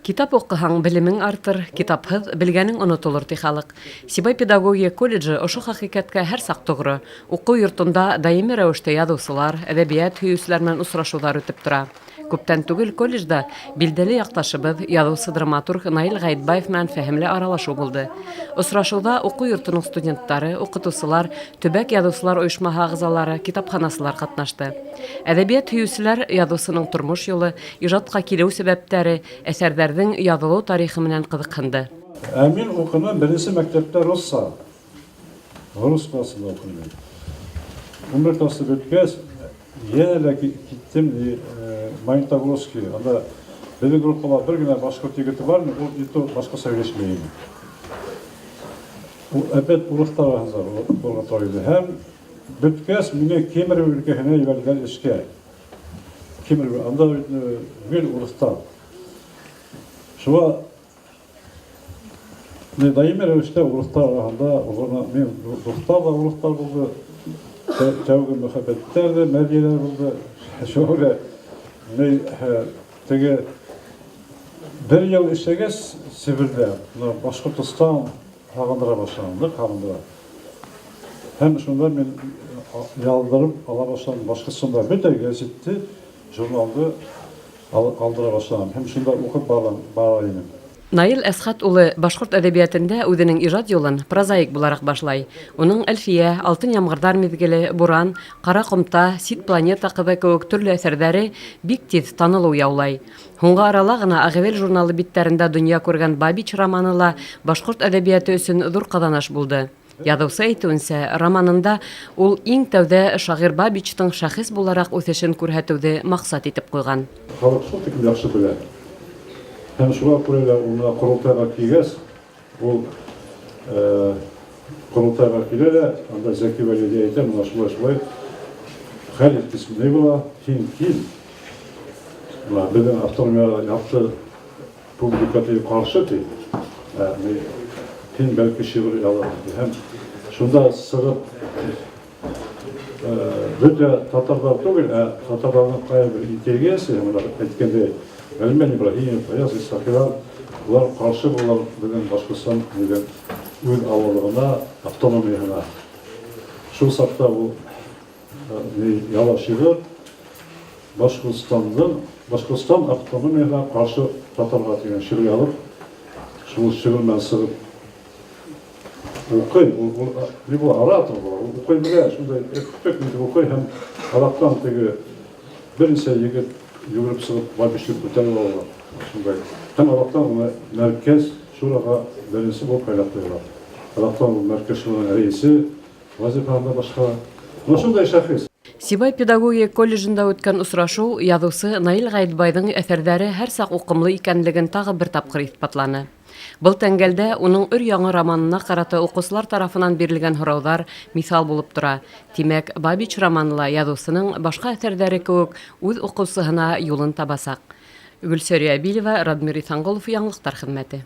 Китап оқыһаң белемең артыр, китапһыҙ белгәнең онотолор ти халык. Сибай педагогия колледжы ошо хакыйкатькә һәр саҡ тоғро. Уҡыу йортонда даими рәүештә яҙыусылар, әҙәбиәт һөйөүселәр менән осрашыуҙар үтеп тора. Күптән түгел колледжда билдәле яҡташыбыҙ, яҙыусы драматург Наил Ғәйтбаев менән фәһемле аралашыу булды. Осрашыуҙа уҡыу йортоноң студенттары, уҡытыусылар, төбәк яҙыусылар ойошмаһы ағзалары, китапханасылар ҡатнашты. Әҙәбиәт һөйөүселәр яҙыусының тормош юлы, ижадҡа килеү сәбәптәре, әҫәрҙәрҙең яҙылыу тарихы менән ҡыҙыҡһынды. Мин уҡыным беренсе мәктәптә русса. Рус класында уҡыным. 11 класты бөткәс, йәнә лә киттем Магнитогорский. Анда беҙҙең группала бер генә башҡорт егете бар, ул ито башҡаса һөйләшмәй ине. Ул әпәт урыҫтар араһында булырға тура килде. Һәм бөткәс мине Кемерово өлкәһенә ебәргән эшкә. Кемерово, анда гел урыҫтар. Шуға даими рәүештә урыҫтар араһында мен дуҫтар да урыҫтар булды. Тәүге мөхәббәттәр ҙә, мәрйәләр булды. Шуға теге бер йыл эшләгәс Себердә, Башҡортостан һағындыра башланыҡ, һәм шунда мен ялдырып ала башланым. Башҡортостанда бөтә гәзитте, журналды алдыра башланым. Һәм шунда уҡып бара инем. Наил Әсхәт улы башҡорт әҙәбиәтендә үҙенең ижад юлын прозаик булараҡ башлай. Уның «Әлфиә», «Алтын ямғырҙар миҙгеле», «Буран», «Ҡара ҡомта», «Сит планета» ҡыҙы кеүек төрлө әҫәрҙәре бик тиҙ танылыу яулай. Һуңғы арала ғына «Ағевел» журналы биттәрендә донъя күргән «Бабич» романы ла башҡорт әҙәбиәте өсөн ҙур ҡаҙаныш булды. Яҙыусы әйтеүенсә, романында ул иң тәүҙә шағир Бабичтың шәхес булараҡ үҫешен күрһәтеүҙе маҡсат итеп ҡуйған. Халыҡ шул тиклем яҡшы белә. Һәм шуға күрә лә уны ҡоролтайға килгәс, ул ҡоролтайға килә лә, анда Зәки Вәлиди әйтә, мына шулай, хәл иткес ни була, һин кил. Беҙҙең автономияға яҡты публика ҡаршы ти. Һин бәлки шиғыр яҙыр. Һәм шунда сығып, бөтә татарҙар түгел, татарҙарҙың ҡайһы бер интеллигенция әйткәндәй, Әлмән Ибраһимов, Аяз Исхаҡилар, улар ҡаршы булалар беҙҙең Башҡортостан үҙ ауыллығына, автономияһына. Шул саҡта ул яла шиғыр Башҡортостан автономияһына ҡаршы татарға тигән шиғыр яҙып, шул шиғыр менән сығып уҡый, ул оратор була, уҡый белә, шундай көтөк итеп уҡый һәм араҡтан теге бер нисә егет йүгереп сығып, Бабичты күтәреп алалар. Һәм араҡтан уны мәркәз шураға беренсе булып һайлаптылар. Араҡтан ул мәркәз шураның рәйесе, вазифаһында башҡа. Шундай шәхес. Сибай педагогия колледжында үткән осрашыу яҙыусы Наил Ғәйтбайҙың әҫәрҙәре һәр саҡ уҡымлы икәнлеген тағы бер тапҡыр иҫбатланы. Был тәңгәлдә уның өр-яңы романына ҡарата уҡыусылар тарафынан бирелгән һорауҙар миҫал булып тора. Тимәк, Бабич романла яҙыусының башҡа әҫәрҙәре кеүек үҙ уҡыусыһына юлын табасаҡ. Гөлсәрия Билева, Радмир Ithанғолов, Яңылыҡтар хеҙмәте.